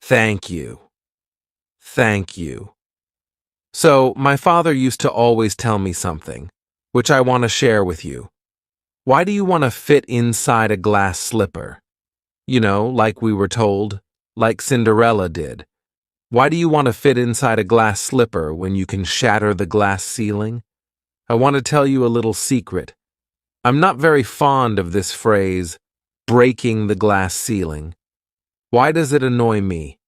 Thank you. Thank you. So, my father used to always tell me something, which I want to share with you. Why do you want to fit inside a glass slipper? You know, like we were told, like Cinderella did. Why do you want to fit inside a glass slipper when you can shatter the glass ceiling? I want to tell you a little secret. I'm not very fond of this phrase, breaking the glass ceiling. Why does it annoy me?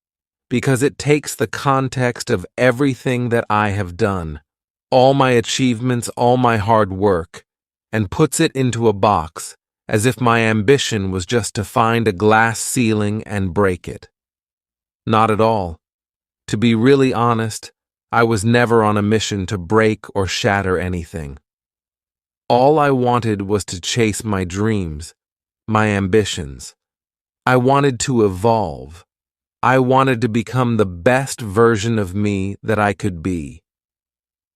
Because it takes the context of everything that I have done, all my achievements, all my hard work, and puts it into a box, as if my ambition was just to find a glass ceiling and break it. Not at all. To be really honest, I was never on a mission to break or shatter anything. All I wanted was to chase my dreams, my ambitions. I wanted to evolve. I wanted to become the best version of me that I could be.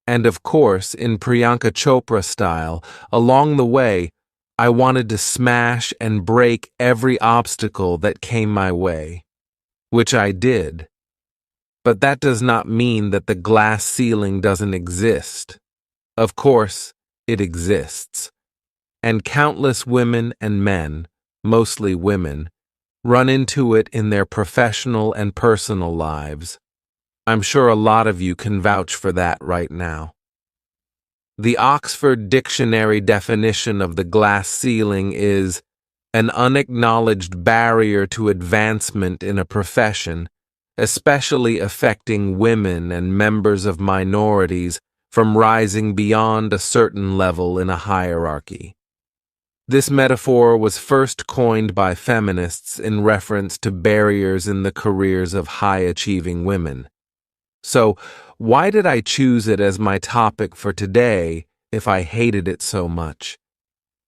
And of course, in Priyanka Chopra style, along the way, I wanted to smash and break every obstacle that came my way, which I did. But that does not mean that the glass ceiling doesn't exist. Of course, it exists. And countless women and men, mostly women, run into it in their professional and personal lives. I'm sure a lot of you can vouch for that right now. The Oxford Dictionary definition of the glass ceiling is an unacknowledged barrier to advancement in a profession, especially affecting women and members of minorities from rising beyond a certain level in a hierarchy. This metaphor was first coined by feminists in reference to barriers in the careers of high-achieving women. So, why did I choose it as my topic for today if I hated it so much?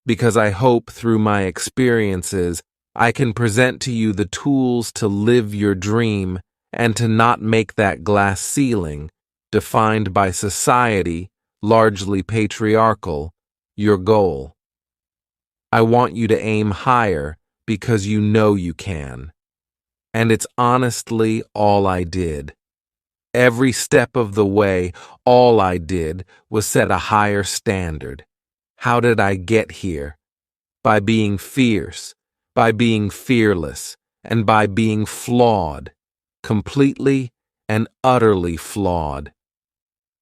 Because I hope through my experiences I can present to you the tools to live your dream and to not make that glass ceiling, defined by society, largely patriarchal, your goal. I want you to aim higher because you know you can. And it's honestly all I did. Every step of the way, all I did was set a higher standard. How did I get here? By being fierce, by being fearless, and by being flawed, completely and utterly flawed.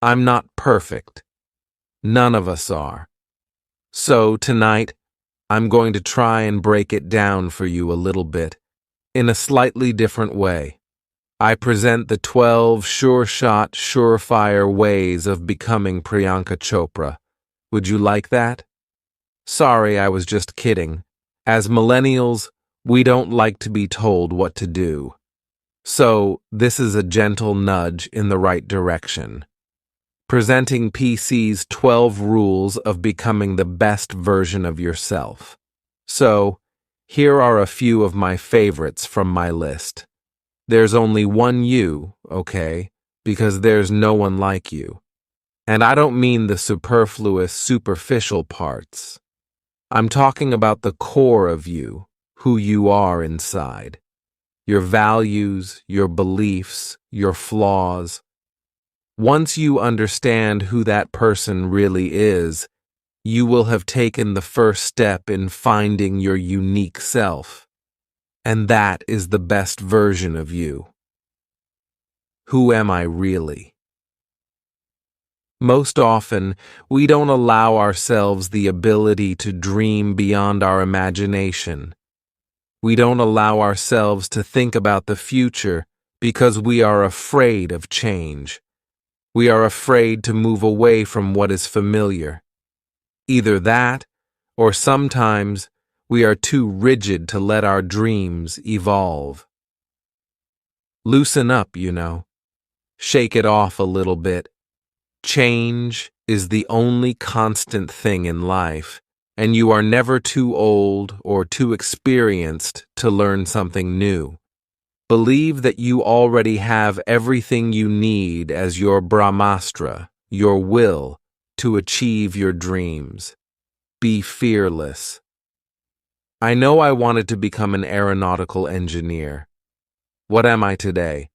I'm not perfect. None of us are. So tonight, I'm going to try and break it down for you a little bit, in a slightly different way. I present the 12 sure-shot, surefire ways of becoming Priyanka Chopra. Would you like that? Sorry, I was just kidding. As millennials, we don't like to be told what to do. So, this is a gentle nudge in the right direction. Presenting PC's 12 rules of becoming the best version of yourself. So, here are a few of my favorites from my list. There's only one you, okay, because there's no one like you. And I don't mean the superfluous, superficial parts. I'm talking about the core of you, who you are inside. Your values, your beliefs, your flaws. Once you understand who that person really is, you will have taken the first step in finding your unique self. And that is the best version of you. Who am I really? Most often, we don't allow ourselves the ability to dream beyond our imagination. We don't allow ourselves to think about the future because we are afraid of change. We are afraid to move away from what is familiar. Either that, or sometimes we are too rigid to let our dreams evolve. Loosen up, you know. Shake it off a little bit. Change is the only constant thing in life, and you are never too old or too experienced to learn something new. Believe that you already have everything you need as your Brahmastra, your will, to achieve your dreams. Be fearless. I know I wanted to become an aeronautical engineer. What am I today?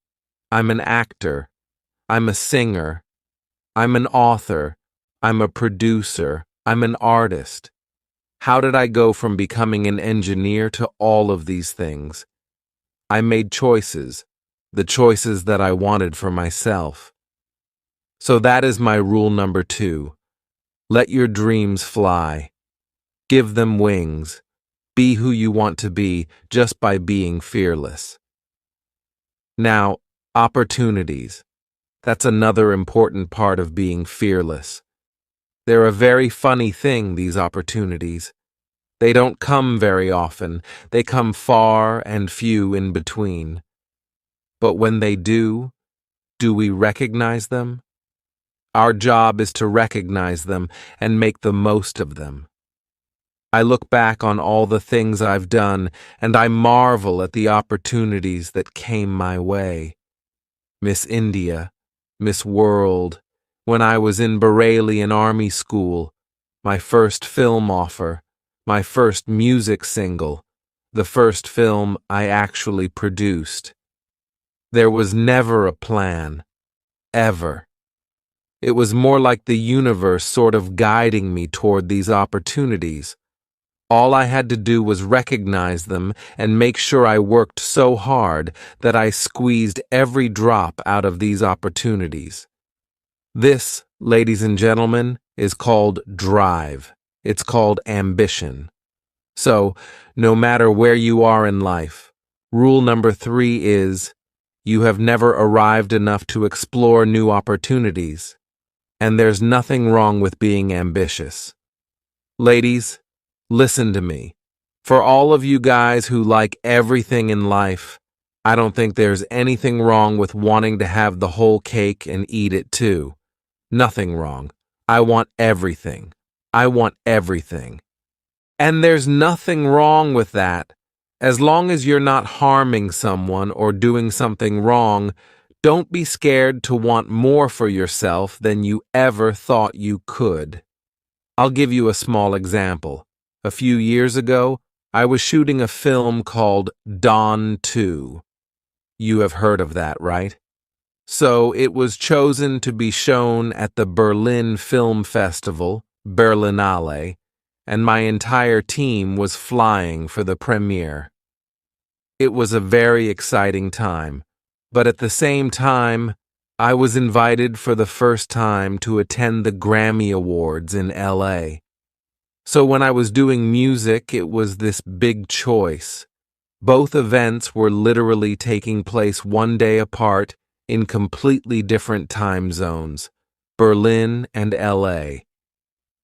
I'm an actor. I'm a singer. I'm an author. I'm a producer. I'm an artist. How did I go from becoming an engineer to all of these things? I made choices, the choices that I wanted for myself. So that is my rule number 2. Let your dreams fly. Give them wings. Be who you want to be just by being fearless. Now, opportunities. That's another important part of being fearless. They're a very funny thing, these opportunities. They don't come very often. They come far and few in between. But when they do we recognize them? Our job is to recognize them and make the most of them. I look back on all the things I've done, and I marvel at the opportunities that came my way. Miss India, Miss World, when I was in Bareilly Army School, my first film offer, my first music single, the first film I actually produced. There was never a plan, ever. It was more like the universe sort of guiding me toward these opportunities. All I had to do was recognize them and make sure I worked so hard that I squeezed every drop out of these opportunities. This, ladies and gentlemen, is called drive. It's called ambition. So, no matter where you are in life, rule number 3 is, you have never arrived enough to explore new opportunities. And there's nothing wrong with being ambitious. Ladies, listen to me. For all of you guys who like everything in life, I don't think there's anything wrong with wanting to have the whole cake and eat it too. Nothing wrong. I want everything. I want everything. And there's nothing wrong with that. As long as you're not harming someone or doing something wrong, don't be scared to want more for yourself than you ever thought you could. I'll give you a small example. A few years ago, I was shooting a film called Dawn 2. You have heard of that, right? So it was chosen to be shown at the Berlin Film Festival, Berlinale, and my entire team was flying for the premiere. It was a very exciting time, but at the same time, I was invited for the first time to attend the Grammy Awards in LA. So when I was doing music, it was this big choice. Both events were literally taking place one day apart in completely different time zones, Berlin and LA.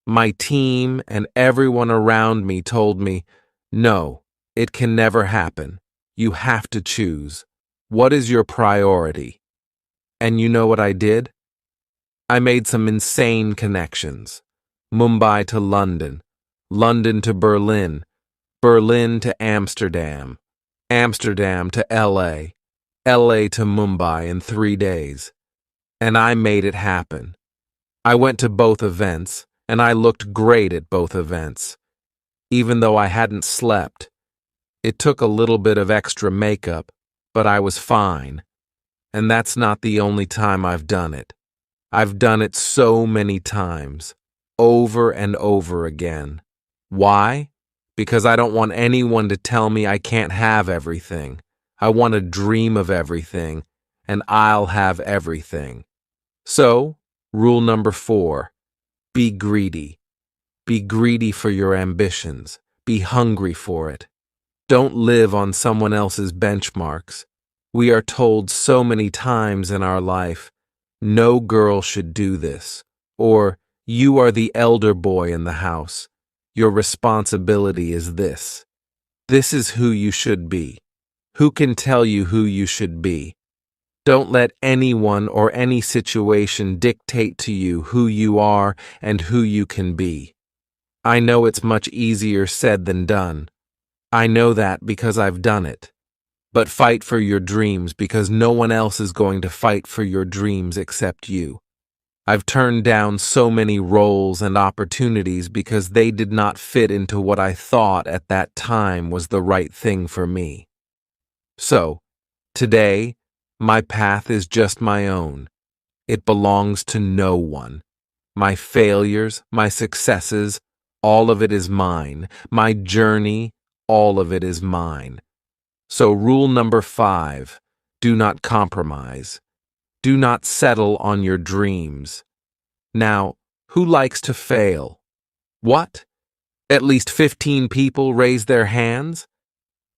My team and everyone around me told me, no, it can never happen. You have to choose. What is your priority? And you know what I did? I made some insane connections. Mumbai to London, London to Berlin, Berlin to Amsterdam, Amsterdam to LA, LA to Mumbai in 3 days. And I made it happen. I went to both events, and I looked great at both events. Even though I hadn't slept, it took a little bit of extra makeup, but I was fine. And that's not the only time I've done it. I've done it so many times, over and over again. Why? Because I don't want anyone to tell me I can't have everything. I want to dream of everything, and I'll have everything. So, rule number 4, be greedy. Be greedy for your ambitions. Be hungry for it. Don't live on someone else's benchmarks. We are told so many times in our life, no girl should do this, or you are the elder boy in the house. Your responsibility is this. This is who you should be. Who can tell you who you should be? Don't let anyone or any situation dictate to you who you are and who you can be. I know it's much easier said than done. I know that because I've done it. But fight for your dreams because no one else is going to fight for your dreams except you. I've turned down so many roles and opportunities because they did not fit into what I thought at that time was the right thing for me. So, Today, my path is just my own. It belongs to no one. My failures, my successes, all of it is mine. My journey, all of it is mine. So rule number 5, do not compromise. Do not settle on your dreams. Now, who likes to fail? What? At least 15 people raise their hands?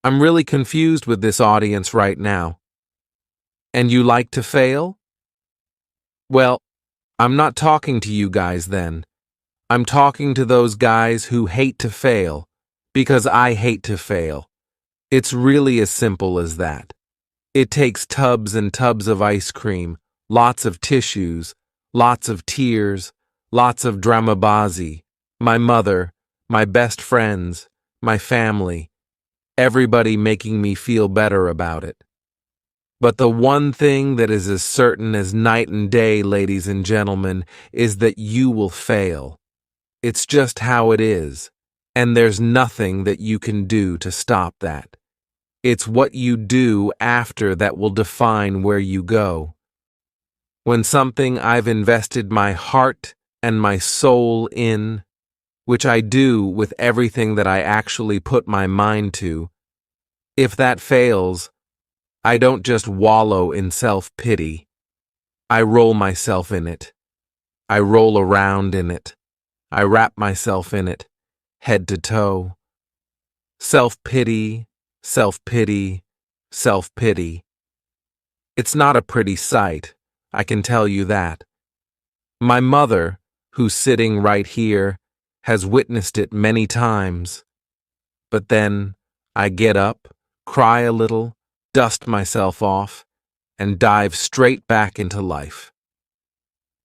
I'm really confused with this audience right now. And you like to fail? Well, I'm not talking to you guys then. I'm talking to those guys who hate to fail, because I hate to fail. It's really as simple as that. It takes tubs and tubs of ice cream, lots of tissues, lots of tears, lots of dramabazi, my mother, my best friends, my family, everybody making me feel better about it. But the one thing that is as certain as night and day, ladies and gentlemen, is that you will fail. It's just how it is, and there's nothing that you can do to stop that. It's what you do after that will define where you go. When something I've invested my heart and my soul in, which I do with everything that I actually put my mind to, if that fails, I don't just wallow in self-pity. I roll myself in it. I roll around in it. I wrap myself in it, head to toe. Self-pity, self-pity, self-pity. It's not a pretty sight, I can tell you that. My mother, who's sitting right here, has witnessed it many times. But then I get up, cry a little, dust myself off, and dive straight back into life.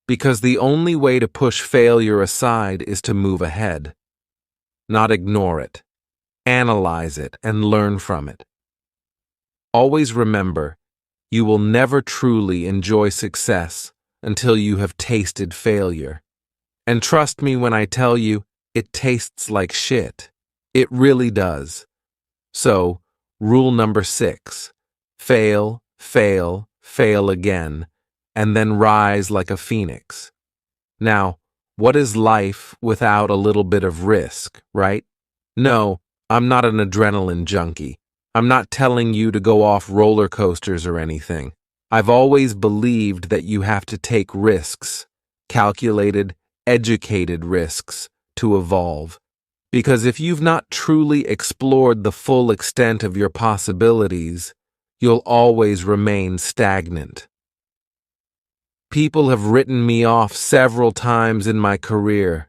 Because the only way to push failure aside is to move ahead, not ignore it, analyze it, and learn from it. Always remember, you will never truly enjoy success until you have tasted failure. And trust me when I tell you, it tastes like shit. It really does. So, rule number 6, fail, fail, fail again, and then rise like a phoenix. Now, what is life without a little bit of risk, right? No, I'm not an adrenaline junkie. I'm not telling you to go off roller coasters or anything. I've always believed that you have to take risks, calculated, educated risks, to evolve. Because if you've not truly explored the full extent of your possibilities, you'll always remain stagnant. People have written me off several times in my career.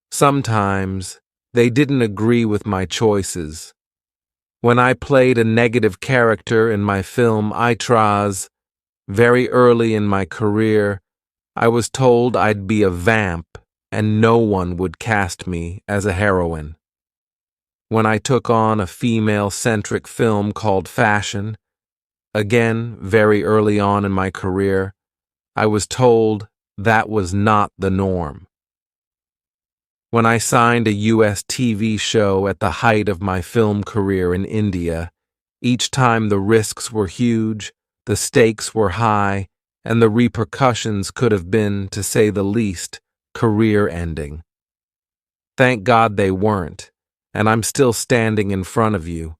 Sometimes they didn't agree with my choices. When I played a negative character in my film Aitraz, very early in my career, I was told I'd be a vamp and no one would cast me as a heroine. When I took on a female-centric film called Fashion, again very early on in my career, I was told that was not the norm. When I signed a US TV show at the height of my film career in India, each time the risks were huge, the stakes were high, and the repercussions could have been, to say the least, career-ending. Thank God they weren't, and I'm still standing in front of you.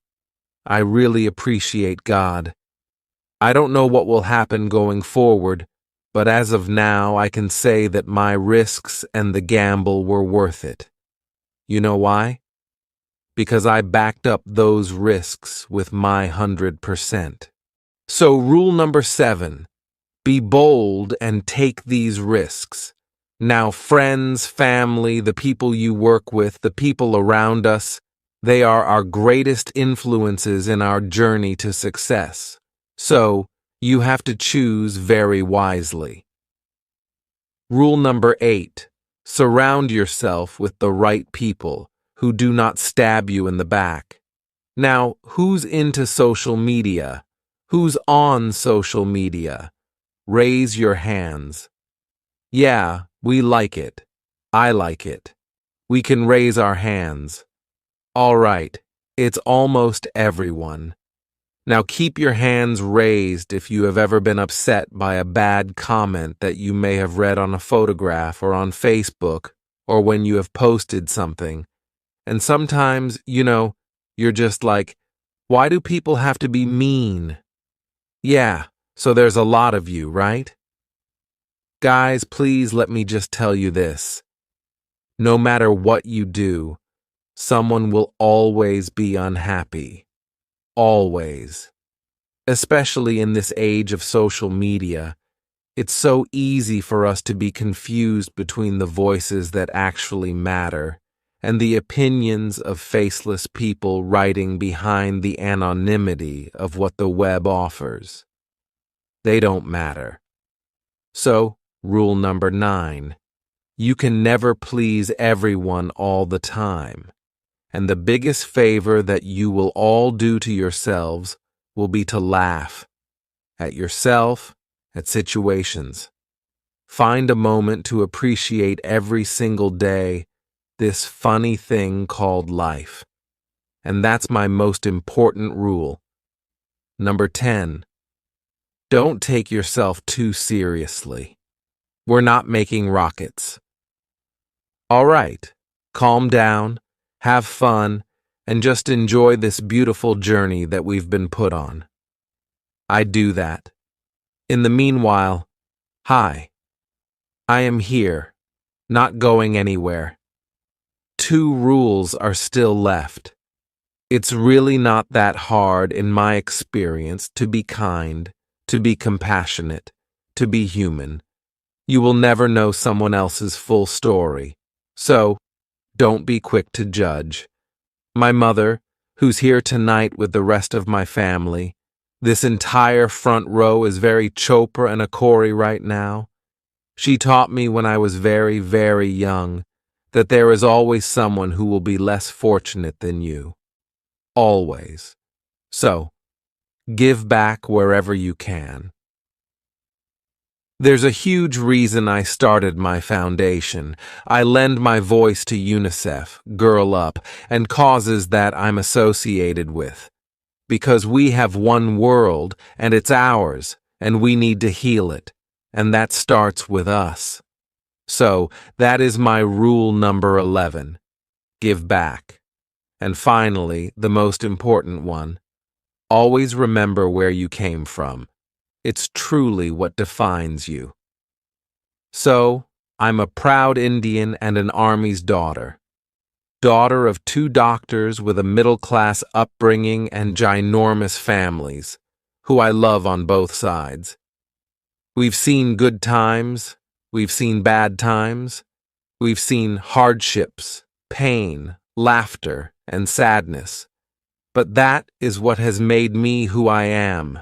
I really appreciate God. I don't know what will happen going forward, but as of now, I can say that my risks and the gamble were worth it. You know why? Because I backed up those risks with my 100%. So rule number 7, be bold and take these risks. Now, friends, family, the people you work with, the people around us, they are our greatest influences in our journey to success. So, you have to choose very wisely. Rule number 8, surround yourself with the right people who do not stab you in the back. Now, who's into social media? Who's on social media? Raise your hands. Yeah, we like it. I like it. We can raise our hands. All right, it's almost everyone. Now keep your hands raised if you have ever been upset by a bad comment that you may have read on a photograph or on Facebook or when you have posted something. And sometimes, you're just like, why do people have to be mean? Yeah, so there's a lot of you, right? Guys, please let me just tell you this. No matter what you do, someone will always be unhappy. Always. Especially in this age of social media, it's so easy for us to be confused between the voices that actually matter and the opinions of faceless people writing behind the anonymity of what the web offers. They don't matter. So, rule number 9. You can never please everyone all the time. And the biggest favor that you will all do to yourselves will be to laugh at yourself, at situations. Find a moment to appreciate every single day this funny thing called life. And that's my most important rule. Number 10. Don't take yourself too seriously. We're not making rockets. All right, calm down, have fun, and just enjoy this beautiful journey that we've been put on. I do that. In the meanwhile, hi. I am here, not going anywhere. 2 rules are still left. It's really not that hard in my experience to be kind, to be compassionate, to be human. You will never know someone else's full story, so don't be quick to judge. My mother, who's here tonight with the rest of my family, this entire front row is very Chopra and Akori right now. She taught me when I was very, very young that there is always someone who will be less fortunate than you. Always. So, give back wherever you can. There's a huge reason I started my foundation. I lend my voice to UNICEF, Girl Up, and causes that I'm associated with. Because we have one world, and it's ours, and we need to heal it. And that starts with us. So, that is my rule number 11. Give back. And finally, the most important one. Always remember where you came from. It's truly what defines you. So, I'm a proud Indian and an army's daughter. Daughter of 2 doctors with a middle-class upbringing and ginormous families, who I love on both sides. We've seen good times, we've seen bad times, we've seen hardships, pain, laughter, and sadness. But that is what has made me who I am.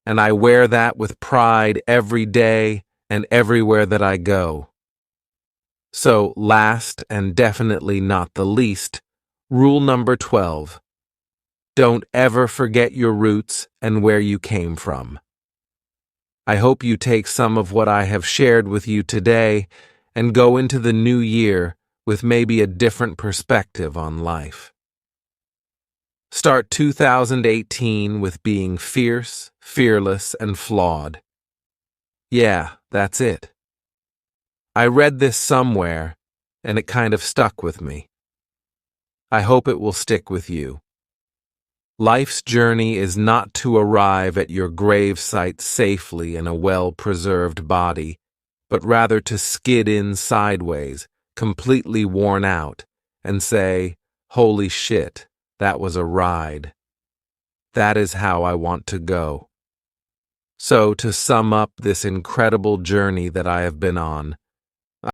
And I wear that with pride every day and everywhere that I go. So, last and definitely not the least, rule number 12. Don't ever forget your roots and where you came from. I hope you take some of what I have shared with you today and go into the new year with maybe a different perspective on life. Start 2018 with being fierce, fearless, and flawed. Yeah, that's it. I read this somewhere, and it kind of stuck with me. I hope it will stick with you. Life's journey is not to arrive at your gravesite safely in a well-preserved body, but rather to skid in sideways, completely worn out, and say, "Holy shit. That was a ride." That is how I want to go. So, to sum up this incredible journey that I have been on,